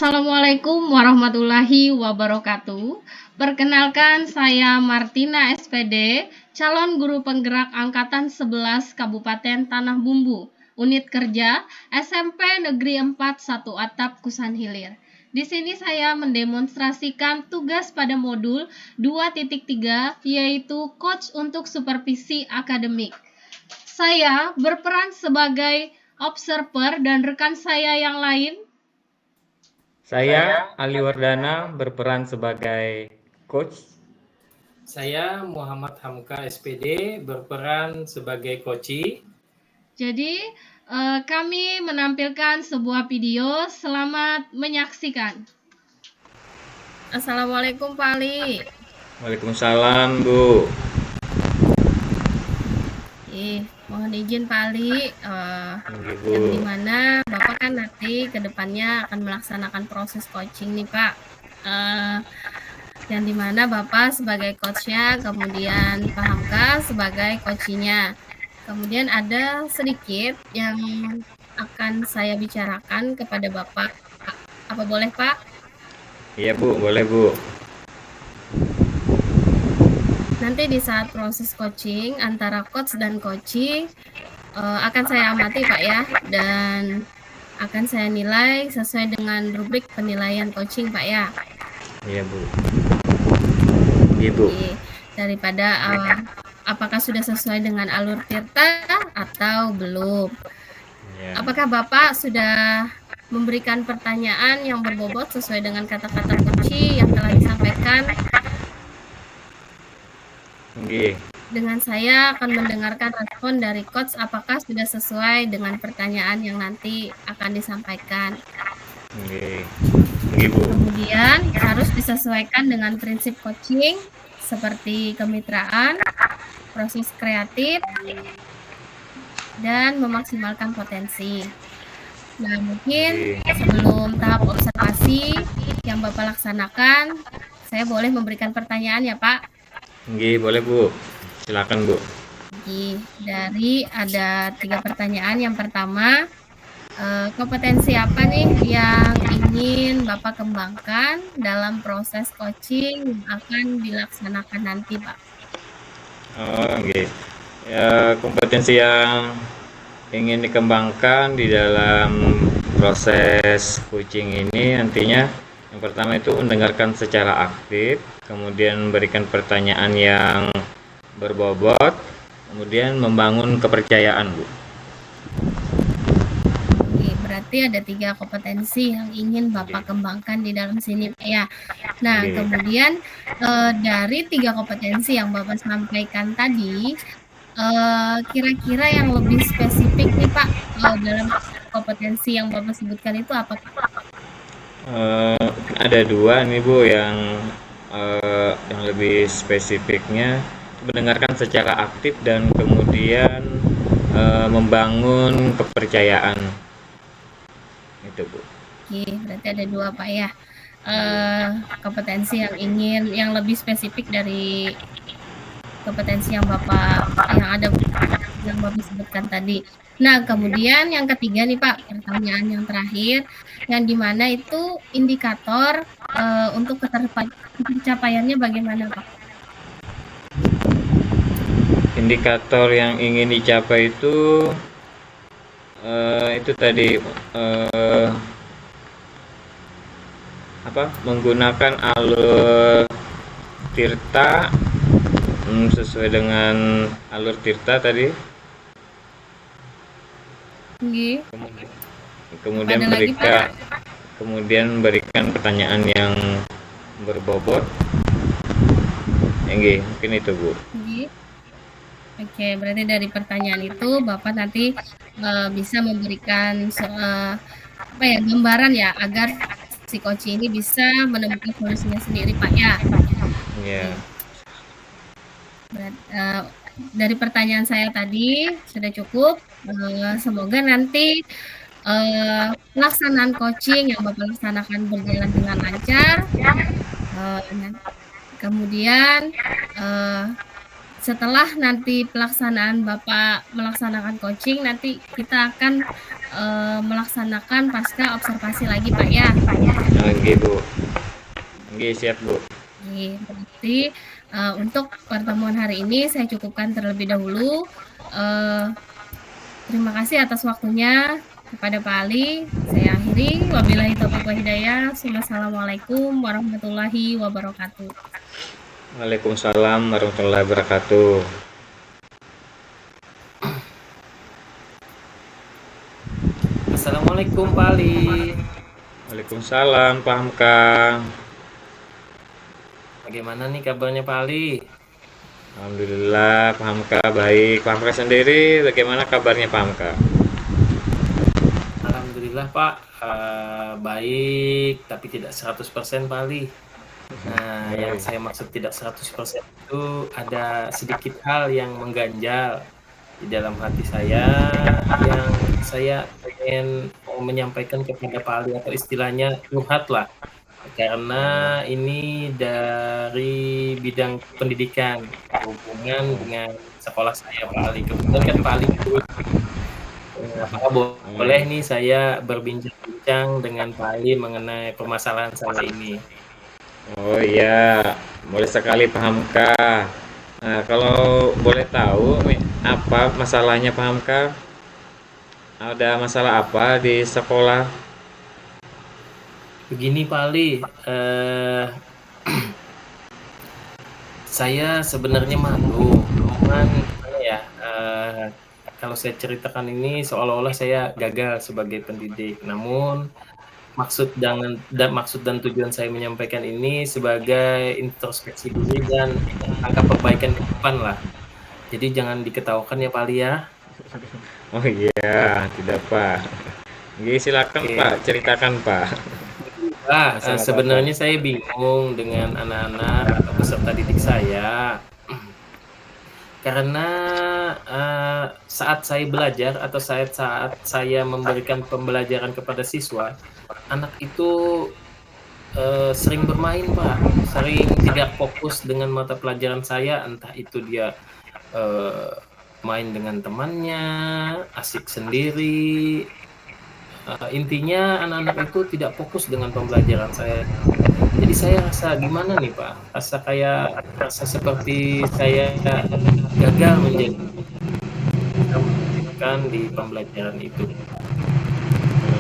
Assalamualaikum warahmatullahi wabarakatuh. Perkenalkan, saya Martina SPD, calon guru penggerak angkatan 11 Kabupaten Tanah Bumbu, unit kerja SMP Negeri 4 1 Atap Kusan Hilir. Di sini saya mendemonstrasikan tugas pada modul 2.3, yaitu coach untuk supervisi akademik. Saya berperan sebagai observer dan rekan saya yang lain. Saya Ali Wardana berperan sebagai coach. Saya Muhammad Hamka SPD berperan sebagai coach. Jadi kami menampilkan sebuah video. Selamat menyaksikan. Assalamualaikum Pak Ali. Waalaikumsalam Bu. Mohon izin Pak Ali, yang dimana Bapak kan nanti kedepannya akan melaksanakan proses coaching nih Pak, yang dimana Bapak sebagai coachnya, kemudian Pak Hamka sebagai coachnya. Kemudian ada sedikit yang akan saya bicarakan kepada Bapak. Apa boleh Pak? Iya Bu, boleh Bu. Nanti di saat proses coaching antara coach dan coaching akan saya amati Pak ya, dan akan saya nilai sesuai dengan rubrik penilaian coaching Pak ya. Iya Bu. Iya Bu. Daripada apakah sudah sesuai dengan alur tirta atau belum. Ya. Apakah Bapak sudah memberikan pertanyaan yang berbobot sesuai dengan kata-kata kunci yang telah disampaikan? Oke. Dengan saya akan mendengarkan respon dari coach apakah sudah sesuai dengan pertanyaan yang nanti akan disampaikan. Oke. Bu. Kemudian harus disesuaikan dengan prinsip coaching seperti kemitraan, proses kreatif, dan memaksimalkan potensi. Nah, mungkin sebelum tahap observasi yang Bapak laksanakan, saya boleh memberikan pertanyaan ya Pak? Oke, boleh Bu. Silakan Bu. Dari ada 3 pertanyaan. Yang pertama, kompetensi apa nih yang ingin Bapak kembangkan dalam proses coaching yang akan dilaksanakan nanti Pak? Oke. Ya, kompetensi yang ingin dikembangkan di dalam proses coaching ini nantinya yang pertama itu mendengarkan secara aktif, kemudian memberikan pertanyaan yang berbobot, kemudian membangun kepercayaan Bu. Oke, berarti ada 3 kompetensi yang ingin Bapak kembangkan di dalam sini Pak ya. Nah, kemudian dari 3 kompetensi yang Bapak sampaikan tadi, kira-kira yang lebih spesifik nih Pak, dalam kompetensi yang Bapak sebutkan itu apa Pak? Ada 2 nih Bu yang lebih spesifiknya mendengarkan secara aktif dan kemudian membangun kepercayaan itu Bu. Oke, berarti ada 2 Pak ya, kompetensi yang lebih spesifik dari kompetensi yang Bapak sebutkan tadi. Nah, kemudian yang ketiga nih Pak, pertanyaan yang terakhir, yang dimana itu indikator untuk pencapaiannya bagaimana Pak? Indikator yang ingin dicapai itu tadi menggunakan alur tirta sesuai dengan alur tirta tadi. Kemudian berikan pertanyaan yang berbobot. Mungkin itu Bu. Oke, berarti dari pertanyaan itu Bapak nanti bisa memberikan gambaran ya agar si coach ini bisa menemukan solusinya sendiri Pak ya. Iya. Dari pertanyaan saya tadi sudah cukup. Semoga nanti pelaksanaan coaching yang Bapak laksanakan berjalan dengan lancar. Kemudian setelah nanti pelaksanaan Bapak melaksanakan coaching, nanti kita akan melaksanakan pasca observasi lagi Pak ya. Oke Bu. Oke, siap Bu. Oke, berarti untuk pertemuan hari ini saya cukupkan terlebih dahulu. Terima kasih atas waktunya kepada Pak Ali. Saya akhiri. Wabillahi taufiq wal hidayah. Wassalamualaikum warahmatullahi wabarakatuh. Waalaikumsalam warahmatullahi wabarakatuh. Assalamualaikum Pak Ali. Waalaikumsalam Pak Hamka. Bagaimana nih kabarnya Pak Ali? Alhamdulillah Pak Hamka baik. Pak Hamka sendiri bagaimana kabarnya Pak Hamka? Alhamdulillah Pak, baik tapi tidak 100% Pak Ali. Nah, yang saya maksud tidak 100% itu ada sedikit hal yang mengganjal di dalam hati saya yang saya pengen menyampaikan kepada Pak Ali, atau istilahnya curhat lah. Karena ini dari bidang pendidikan, hubungan dengan sekolah saya Pak Ali. Kebetulan kan Pak Ali apakah boleh nih saya berbincang-bincang dengan Pak Ali mengenai permasalahan saya ini? Oh iya, boleh sekali Pak Hamka. Nah, kalau boleh tahu apa masalahnya Pak Hamka? Ada masalah apa di sekolah? Begini Pak Ali, saya sebenarnya malu, cuman ya kalau saya ceritakan ini seolah-olah saya gagal sebagai pendidik. Namun maksud dan tujuan saya menyampaikan ini sebagai introspeksi diri dan angka perbaikan ke depan lah. Jadi jangan diketawakan ya Pak Ali ya. Oh iya, tidak Pak. Oke, silakan Oke. Pak, ceritakan Pak. Sebenarnya saya bingung dengan anak-anak atau peserta didik saya. Karena saat saya belajar atau saat saya memberikan pembelajaran kepada siswa, anak itu sering bermain Pak, sering tidak fokus dengan mata pelajaran saya, entah itu dia main dengan temannya, asik sendiri. Intinya anak-anak itu tidak fokus dengan pembelajaran saya. Jadi saya rasa gimana nih Pak? Rasa seperti saya gagal menjadi kan di pembelajaran itu.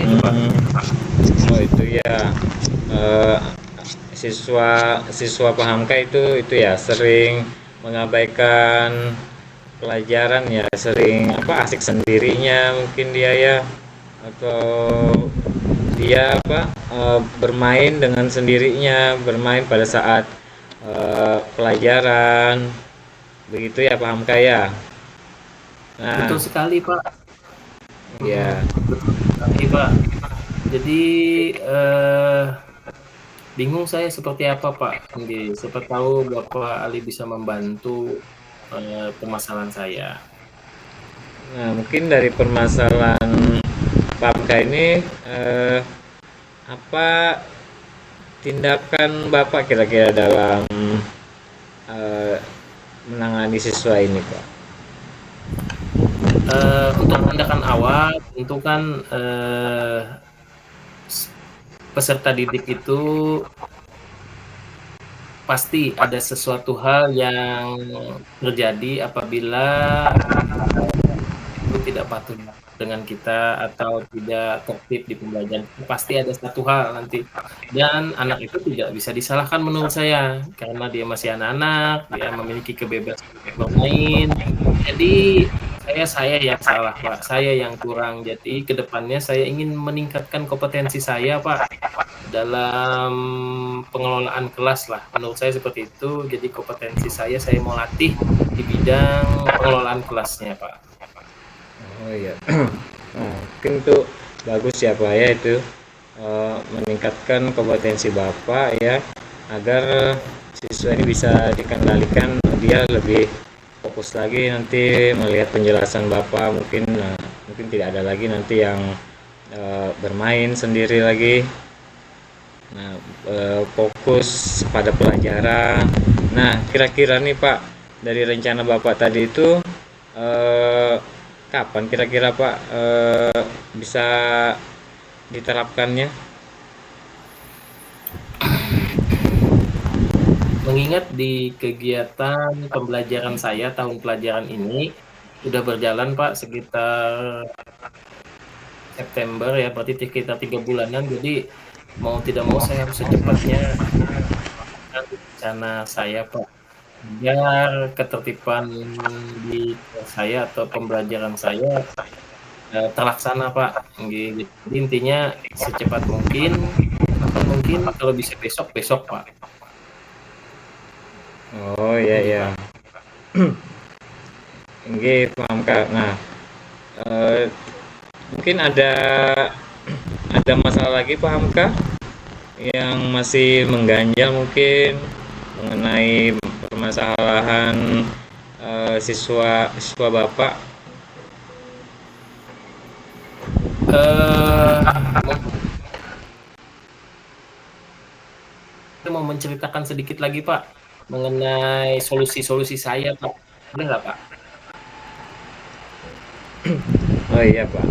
Itu Pak. Oh itu ya, siswa Pak Hamka itu ya sering mengabaikan pelajaran ya, sering asik sendirinya mungkin dia ya, atau dia bermain dengan sendirinya, bermain pada saat pelajaran, begitu ya Pak Hamka ya. Nah, Betul sekali Pak. ya. Betul sekali Pak. Jadi bingung saya seperti apa Pak. Siapa tahu Bapak Ali bisa membantu permasalahan saya. Nah, mungkin dari permasalahan Pak Hamka ini apa tindakan Bapak kira-kira dalam menangani siswa ini Pak? Untuk tindakan awal tentu kan peserta didik itu pasti ada sesuatu hal yang terjadi apabila itu tidak patuh dengan kita atau tidak tertib di pembelajaran. Pasti ada satu hal nanti, dan anak itu tidak bisa disalahkan menurut saya karena dia masih anak-anak, dia memiliki kebebasan untuk bermain. Jadi saya yang salah Pak, saya yang kurang. Jadi kedepannya saya ingin meningkatkan kompetensi saya Pak dalam pengelolaan kelas lah, menurut saya seperti itu. Jadi kompetensi saya mau latih di bidang pengelolaan kelasnya Pak. Oh iya. Nah, mungkin itu bagus ya Pak ya, itu meningkatkan kompetensi Bapak ya, agar siswa ini bisa dikendalikan, dia lebih fokus lagi nanti melihat penjelasan Bapak. Mungkin tidak ada lagi nanti yang bermain sendiri lagi. Nah, fokus pada pelajaran. Nah, kira-kira nih Pak, dari rencana Bapak tadi itu kapan kira-kira Pak bisa diterapkannya? Mengingat di kegiatan pembelajaran saya tahun pelajaran ini sudah berjalan Pak sekitar September ya, berarti sekitar 3 bulanan. Jadi mau tidak mau saya harus secepatnya melakukan rencana saya Pak, biar ketertiban di kelas saya atau pembelajaran saya terlaksana Pak. Jadi intinya secepat mungkin, kapan mungkin, kalau bisa besok, besok Pak. Oh iya Nggih, ya. Pak. Nggih, paham Kak. Nah, mungkin ada masalah lagi paham Kak yang masih mengganjal mungkin mengenai permasalahan siswa siswa Bapak. Saya mau menceritakan sedikit lagi Pak mengenai solusi-solusi saya Pak. Boleh nggak Pak? Oh iya Pak.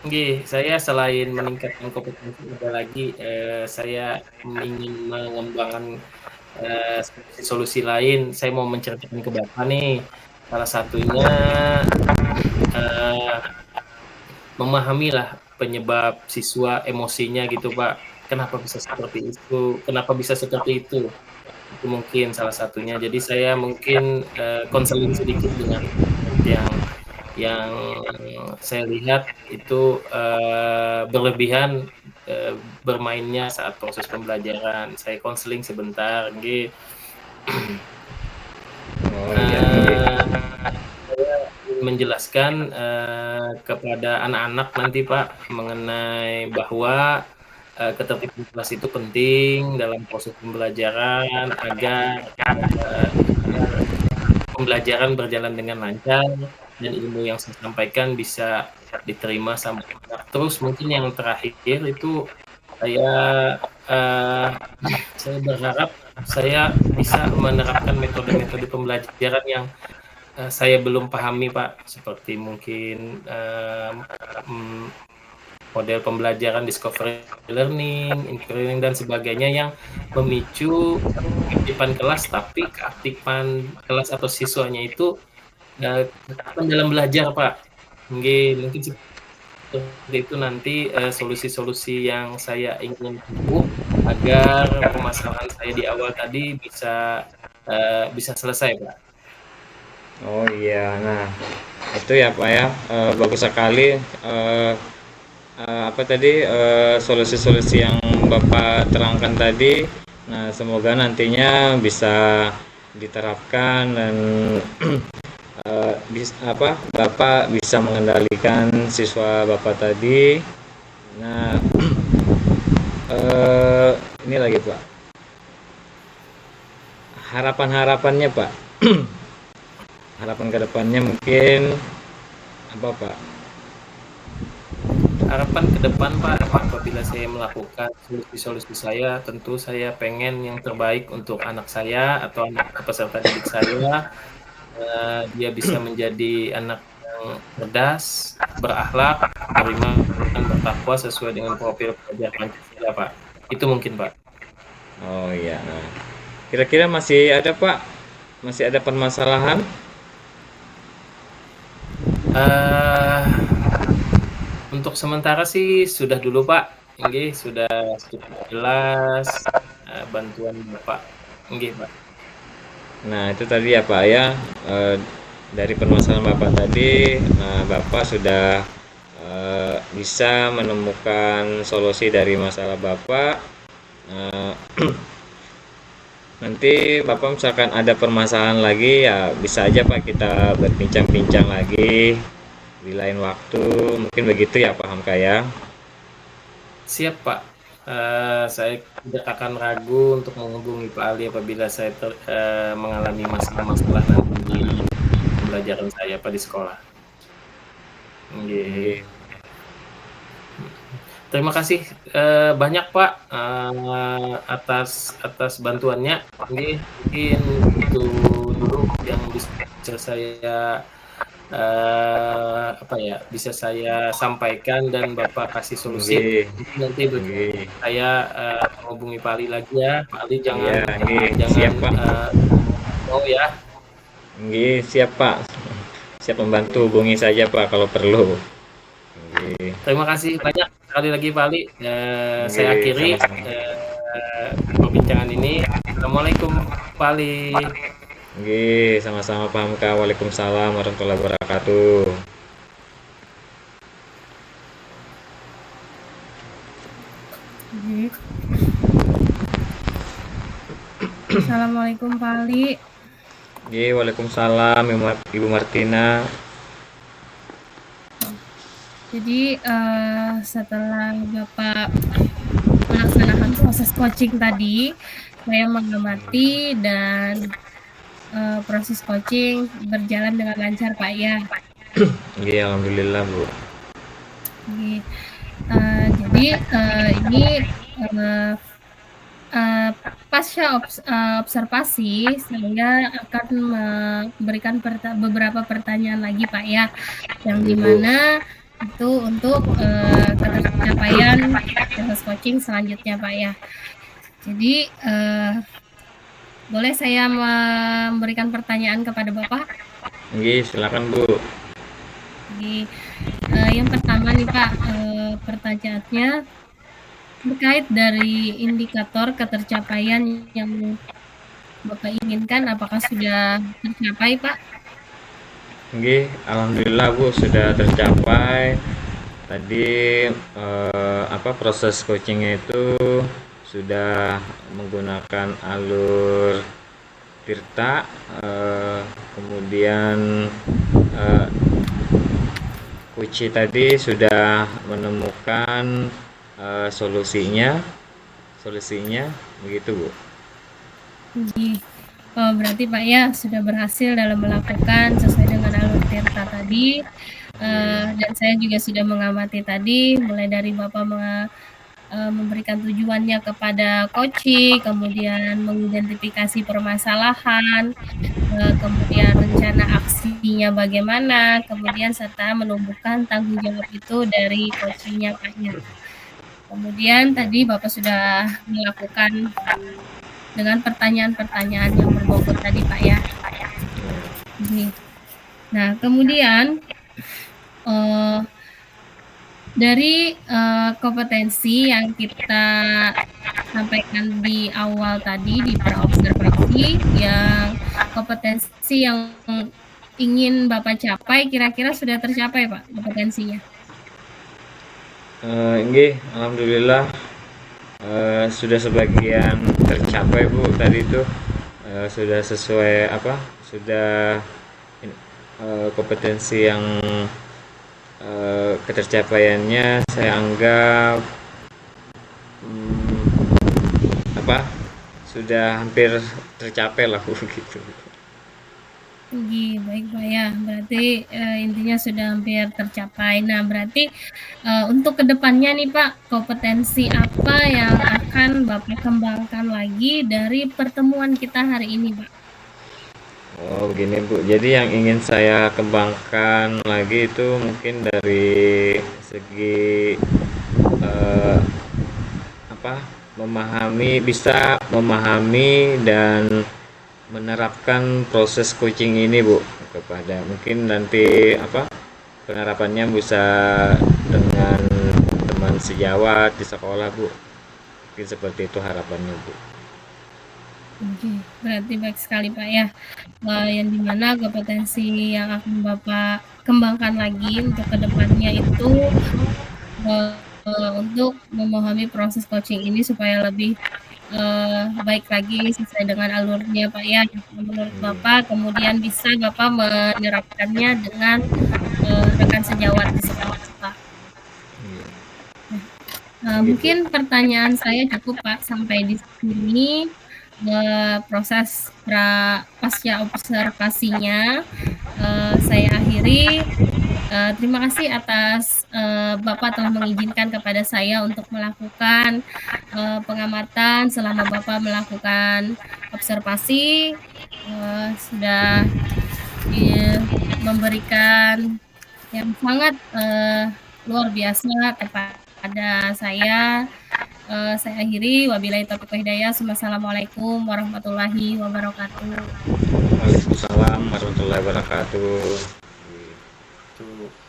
Nggih, saya selain meningkatkan kompetensi ada lagi, saya ingin mengembangkan solusi-solusi lain. Saya mau menceritakan ke Bapak nih. Salah satunya eh, memahamilah penyebab siswa emosinya gitu Pak. Kenapa bisa seperti itu? Kenapa bisa seperti itu? Itu mungkin salah satunya. Jadi saya mungkin konseling sedikit dengan yang saya lihat itu berlebihan bermainnya saat proses pembelajaran. Saya konseling sebentar, gitu. Oh iya nggih. Saya ingin menjelaskan kepada anak-anak nanti Pak mengenai bahwa ketertiban kelas itu penting dalam proses pembelajaran agar pembelajaran berjalan dengan lancar dan ilmu yang saya sampaikan bisa diterima sama anak. Terus mungkin yang terakhir itu saya saya berharap saya bisa menerapkan metode-metode pembelajaran yang saya belum pahami Pak, seperti mungkin model pembelajaran discovery learning, inquiry learning, dan sebagainya yang memicu keaktifan kelas, tapi keaktifan kelas atau siswanya itu keaktifan dalam belajar Pak. Mungkin seperti itu nanti solusi-solusi yang saya ingin tempuh agar permasalahan saya di awal tadi bisa selesai Pak. Oh iya. Nah, itu ya Pak ya. Bagus sekali apa tadi solusi-solusi yang Bapak terangkan tadi. Nah, semoga nantinya bisa diterapkan dan Bapak bisa mengendalikan siswa Bapak tadi. Nah, ini lagi Pak. Harapan-harapannya Pak. Harapan kedepannya mungkin apa Pak? Harapan ke depan Pak, apabila saya melakukan solusi-solusi saya, tentu saya pengen yang terbaik untuk anak saya atau anak peserta didik saya. Dia bisa menjadi anak yang cerdas, berakhlak, beriman, dan bertakwa sesuai dengan profil pelajar Pancasila Pak. Itu mungkin Pak. Oh iya. Nah, kira-kira masih ada Pak? Masih ada permasalahan? Untuk sementara sih sudah dulu Pak. Nggih, sudah cukup jelas bantuan Bapak. Nggih Pak. Nah, itu tadi ya Pak ya. Dari permasalahan Bapak tadi, nah Bapak sudah bisa menemukan solusi dari masalah Bapak. Nanti Bapak misalkan ada permasalahan lagi ya bisa aja Pak kita berbincang-bincang lagi di lain waktu. Mungkin begitu ya Pak Hamka ya. Siap Pak. Saya tidak akan ragu untuk menghubungi Pak Ali apabila saya mengalami masalah-masalah nanti di pembelajaran saya Pak di sekolah. Nggih. Terima kasih banyak Pak atas bantuannya. Ini mungkin itu dulu yang bisa saya bisa saya sampaikan dan Bapak kasih solusi. Nggih, Mungkin nanti nggih. saya menghubungi Pak Ali lagi ya. Pak Ali Iya, jangan nggih, jangan siap, Pak. mau ya. Nggih, siap, Pak. Siap membantu, hubungi saja, Pak, kalau perlu. Nggih. Terima kasih banyak sekali lagi Pak Ali. Saya Nggih, akhiri sama-sama. perbincangan ini. Assalamualaikum Pak Ali. Nggih, sama-sama paham, Kak. Waalaikumsalam warahmatullahi wabarakatuh. Oke. Assalamualaikum Pak Ali. Nggih, waalaikumsalam Ibu Martina. Jadi setelah Bapak melaksanakan proses coaching tadi, saya mengamati dan proses coaching berjalan dengan lancar Pak ya. Nggih, alhamdulillah, Bu. Jadi ini pasca observasi saya akan memberikan beberapa pertanyaan lagi Pak ya, yang dimana itu untuk ketercapaian proses coaching selanjutnya Pak ya. Jadi boleh saya memberikan pertanyaan kepada Bapak? Nggih, silakan, Bu. Jadi yang pertama nih Pak, pertanyaannya terkait dari indikator ketercapaian yang Bapak inginkan, apakah sudah tercapai Pak? Nggih, alhamdulillah, Bu, sudah tercapai. Tadi proses coachingnya itu sudah menggunakan alur Tirta, kemudian Kuci tadi sudah menemukan solusinya begitu, Bu. Berarti Pak ya sudah berhasil dalam melakukan sesuai dengan alur Tirta tadi, dan saya juga sudah mengamati tadi mulai dari Bapak memberikan tujuannya kepada coaching, kemudian mengidentifikasi permasalahan, kemudian rencana aksinya bagaimana, kemudian serta menumbuhkan tanggung jawab itu dari coachingnya Pak ya. Kemudian tadi Bapak sudah melakukan dengan pertanyaan-pertanyaan yang berbobot tadi Pak ya. Nah kemudian dari kompetensi yang kita sampaikan di awal tadi di praobservasi, yang kompetensi yang ingin Bapak capai kira-kira sudah tercapai Pak kompetensinya? Nggih, alhamdulillah sudah sebagian tercapai, Bu. Tadi itu sudah sesuai sudah kompetensi yang ketercapaiannya saya anggap sudah hampir tercapai lah, Bu, gitu. Baik Pak ya, berarti intinya sudah hampir tercapai. Nah berarti untuk kedepannya nih Pak, kompetensi apa yang akan Bapak kembangkan lagi dari pertemuan kita hari ini Pak? Oh begini, Bu, jadi yang ingin saya kembangkan lagi itu mungkin dari segi bisa memahami dan menerapkan proses coaching ini, Bu, kepada mungkin nanti penerapannya bisa dengan teman sejawat di sekolah, Bu. Mungkin seperti itu harapannya, Bu. Oke, berarti baik sekali Pak ya, yang dimana kompetensi yang akan Bapak kembangkan lagi untuk kedepannya itu untuk memahami proses coaching ini supaya lebih baik lagi sesuai dengan alurnya Pak ya, menurut Bapak, kemudian bisa Bapak menerapkannya dengan rekan sejawat di sekolah Pak. Mungkin pertanyaan saya cukup Pak sampai di sini. Proses pasca observasinya saya akhiri. Terima kasih atas Bapak telah mengizinkan kepada saya untuk melakukan pengamatan selama Bapak melakukan observasi. Sudah memberikan yang sangat luar biasa kepada saya. Saya akhiri, wabillahi taufiq wal hidayah. Assalamualaikum warahmatullahi wabarakatuh. Waalaikumsalam warahmatullahi wabarakatuh. Tuh.